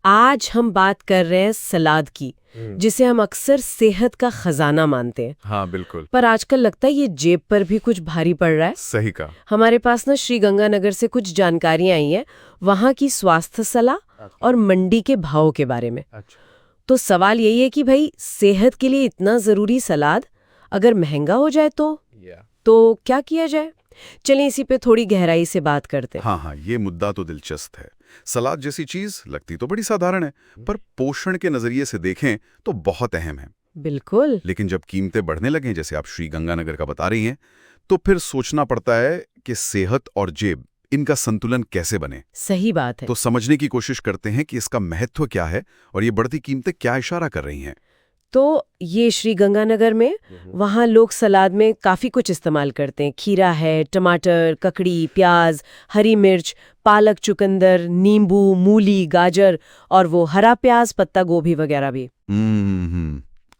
आज हम बात कर रहे हैं सलाद की, जिसे हम अक्सर सेहत का खजाना मानते हैं। हाँ बिल्कुल, पर आजकल लगता है ये जेब पर भी कुछ भारी पड़ रहा है। सही कहा। हमारे पास ना श्री गंगानगर से कुछ जानकारियां आई हैं वहाँ की स्वास्थ्य सलाह और मंडी के भाव के बारे में। अच्छा, तो सवाल यही है कि भाई सेहत के लिए इतना जरूरी सलाद अगर महंगा हो जाए तो क्या किया जाए। चलिए इसी पे थोड़ी गहराई से बात करते हैं। हाँ, ये मुद्दा तो दिलचस्प है। सलाद जैसी चीज लगती तो बड़ी साधारण है, पर पोषण के नजरिए से देखें तो बहुत अहम है। बिल्कुल। लेकिन जब कीमतें बढ़ने लगें, जैसे आप श्री गंगानगर का बता रही हैं, तो फिर सोचना पड़ता है कि सेहत और जेब, इनका संतुलन कैसे बने। सही बात है। तो समझने की कोशिश करते हैं कि इसका महत्व क्या है और ये बढ़ती कीमतें क्या इशारा कर रही हैं। तो ये श्री गंगानगर में वहाँ लोग सलाद में काफ़ी कुछ इस्तेमाल करते हैं। खीरा है, टमाटर, ककड़ी, प्याज, हरी मिर्च, पालक, चुकंदर, नींबू, मूली, गाजर और वो हरा प्याज, पत्ता गोभी वगैरह भी।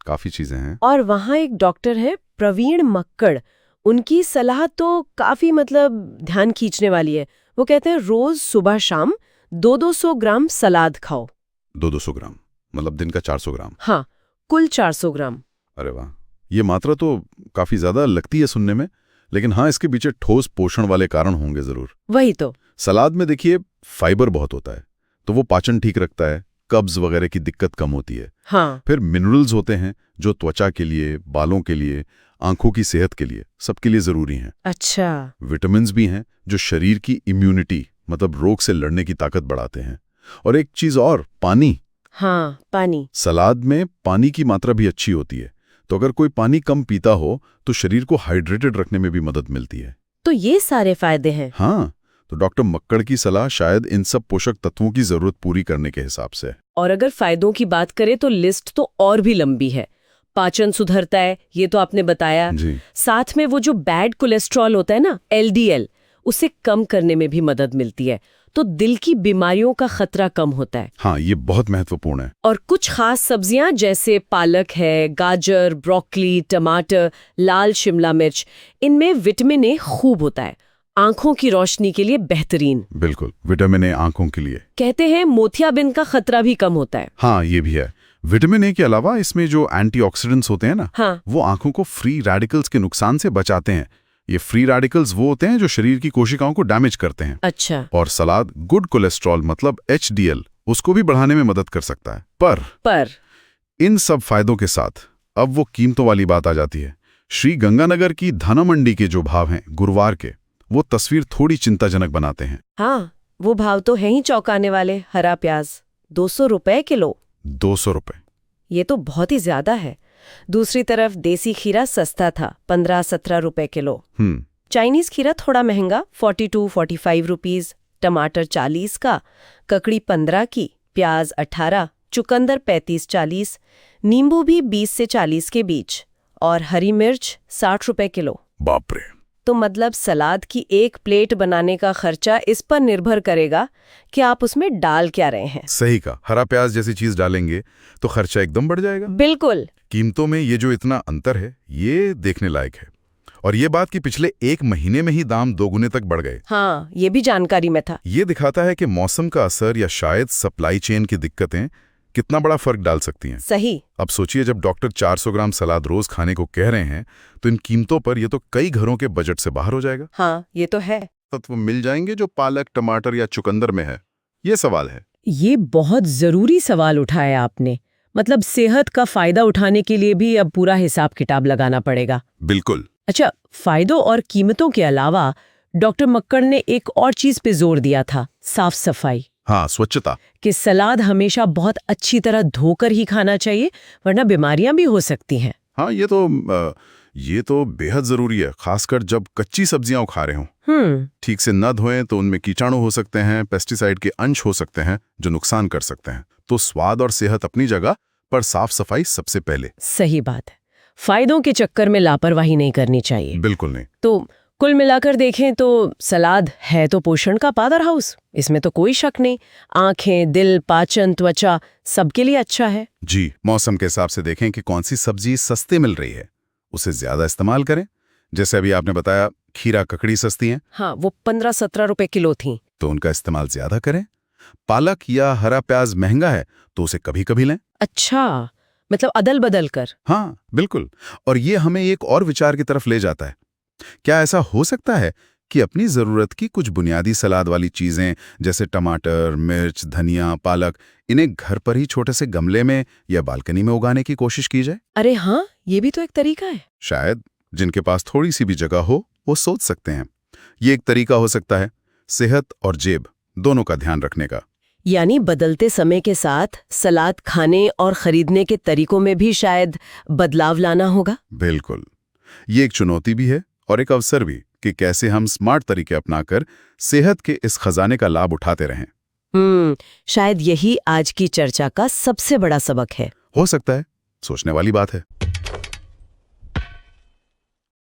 काफी चीजें हैं। और वहाँ एक डॉक्टर है प्रवीण मक्कड़, उनकी सलाह तो काफ़ी ध्यान खींचने वाली है। वो कहते हैं रोज सुबह शाम 200 ग्राम सलाद खाओ। 200 ग्राम मतलब दिन का 400 ग्राम। हाँ, कुल 400 ग्राम। अरे वाह, ये मात्रा तो काफी ज्यादा लगती है सुनने में, लेकिन हाँ, इसके पीछे ठोस पोषण वाले कारण होंगे जरूर। वही तो। सलाद में देखिए फाइबर बहुत होता है, तो वो पाचन ठीक रखता है, कब्ज वगैरह की दिक्कत कम होती है। हाँ। फिर मिनरल्स होते हैं जो त्वचा के लिए, बालों के लिए, आंखों की सेहत के लिए, सबके लिए जरूरी हैं। अच्छा। विटामिन्स भी हैं जो शरीर की इम्यूनिटी मतलब रोग से लड़ने की ताकत बढ़ाते हैं। और एक चीज और, पानी। हाँ, पानी। सलाद में पानी की मात्रा भी अच्छी होती है, तो अगर कोई पानी कम पीता हो तो शरीर को हाइड्रेटेड रखने में भी मदद मिलती है। तो ये सारे फायदे हैं। हाँ, तो डॉक्टर मक्कड़ की सलाह शायद इन सब पोषक तत्वों की जरूरत पूरी करने के हिसाब से है। और अगर फायदों की बात करें तो लिस्ट तो और भी लंबी है। पाचन सुधरता है, ये तो आपने बताया जी। साथ में वो जो बैड कोलेस्ट्रॉल होता है ना, LDL, उसे कम करने में भी मदद मिलती है। तो दिल की बीमारियों का खतरा कम होता है। हाँ, ये बहुत महत्वपूर्ण है। और कुछ खास सब्जियां जैसे पालक है, गाजर, ब्रोकली, टमाटर, लाल शिमला मिर्च, इनमें विटामिन ए खूब होता है, आंखों की रोशनी के लिए बेहतरीन। बिल्कुल, विटामिन ए आंखों के लिए। कहते हैं मोतियाबिंद का खतरा भी कम होता है। हाँ, ये भी है। विटामिन ए के अलावा इसमें जो एंटीऑक्सीडेंट्स होते हैं ना, हाँ। वो आंखों को फ्री रेडिकल्स के नुकसान से बचाते हैं। ये फ्री रेडिकल्स वो होते हैं जो शरीर की कोशिकाओं को डैमेज करते हैं। अच्छा। और सलाद गुड कोलेस्ट्रॉल मतलब HDL, उसको भी बढ़ाने में मदद कर सकता है। पर इन सब फायदों के साथ अब वो कीमतों वाली बात आ जाती है। श्री गंगानगर की धाना मंडी के जो भाव हैं गुरुवार के, वो तस्वीर थोड़ी चिंताजनक बनाते हैं। हाँ, वो भाव तो है ही चौंकाने वाले। हरा प्याज 200 रुपए किलो। 200 रुपए, ये तो बहुत ही ज्यादा है। दूसरी तरफ देसी खीरा सस्ता था, 15-17 रुपए किलो। चाइनीज खीरा थोड़ा महंगा, 42-45 रुपीज। टमाटर 40 का, ककड़ी 15 की, प्याज 18, चुकंदर 35-40, नींबू भी 20 से 40 के बीच, और हरी मिर्च 60 रुपए किलो। बाप रे। तो मतलब सलाद की एक प्लेट बनाने का खर्चा इस पर निर्भर करेगा कि आप उसमें डाल क्या रहे हैं। सही कहा, हरा प्याज जैसी चीज डालेंगे तो खर्चा एकदम बढ़ जाएगा। बिल्कुल। कीमतों में ये जो इतना अंतर है, ये देखने लायक है। और ये बात कि पिछले 1 महीने में ही दाम 2 गुने तक बढ़ गए। हाँ, ये भी जानकारी में था। ये दिखाता है कि मौसम का असर या शायद सप्लाई चेन की दिक्कतें कितना बड़ा फर्क डाल सकती हैं। सही। अब सोचिए, जब डॉक्टर 400 ग्राम सलाद रोज खाने को कह रहे हैं, तो इन कीमतों पर ये तो कई घरों के बजट से बाहर हो जाएगा। हाँ, ये तो है। तत्व मिल जाएंगे जो पालक, टमाटर या चुकंदर में है? ये सवाल है। ये बहुत जरूरी सवाल उठाया आपने। मतलब सेहत का फायदा उठाने के लिए भी अब पूरा हिसाब किताब लगाना पड़ेगा। बिल्कुल। अच्छा, फायदों और कीमतों के अलावा डॉक्टर मक्कड़ ने एक और चीज पे जोर दिया था, साफ सफाई। हाँ, स्वच्छता। कि सलाद हमेशा बहुत अच्छी तरह धोकर ही खाना चाहिए, वरना बीमारियां भी हो सकती हैं। हाँ, ये तो बेहद जरूरी है, खासकर जब कच्ची सब्जियां खा रहे हों। ठीक से न धोएं तो उनमें कीटाणु हो सकते हैं, पेस्टिसाइड के अंश हो सकते हैं जो नुकसान कर सकते हैं। तो स्वाद और सेहत अपनी जगह, पर साफ सफाई सबसे पहले। सही बात है। फायदों के चक्कर में लापरवाही नहीं करनी चाहिए। बिल्कुल नहीं। तो कुल मिलाकर देखें तो सलाद है तो पोषण का पावर हाउस, इसमें तो कोई शक नहीं। आंखें, दिल, पाचन, त्वचा, सबके लिए अच्छा है। जी, मौसम के हिसाब से देखें कि कौन सी सब्जी सस्ते मिल रही है, उसे ज्यादा इस्तेमाल करें। जैसे अभी आपने बताया खीरा, ककड़ी सस्ती हैं। हाँ, वो 15-17 रुपए किलो थी। तो उनका इस्तेमाल ज्यादा करें। पालक या हरा प्याज महंगा है तो उसे कभी कभी लें। अच्छा, मतलब अदल बदल कर। हाँ बिल्कुल। और ये हमें एक और विचार की तरफ ले जाता है। क्या ऐसा हो सकता है कि अपनी जरूरत की कुछ बुनियादी सलाद वाली चीजें जैसे टमाटर, मिर्च, धनिया, पालक, इन्हें घर पर ही छोटे से गमले में या बालकनी में उगाने की कोशिश की जाए? अरे हाँ, ये भी तो एक तरीका है। शायद जिनके पास थोड़ी सी भी जगह हो वो सोच सकते हैं। ये एक तरीका हो सकता है सेहत और जेब दोनों का ध्यान रखने का। यानी बदलते समय के साथ सलाद खाने और खरीदने के तरीकों में भी शायद बदलाव लाना होगा। बिल्कुल, ये एक चुनौती भी है और एक अवसर भी कि कैसे हम स्मार्ट तरीके अपनाकर सेहत के इस खजाने का लाभ उठाते रहें। शायद यही आज की चर्चा का सबसे बड़ा सबक है। हो सकता है, सोचने वाली बात है।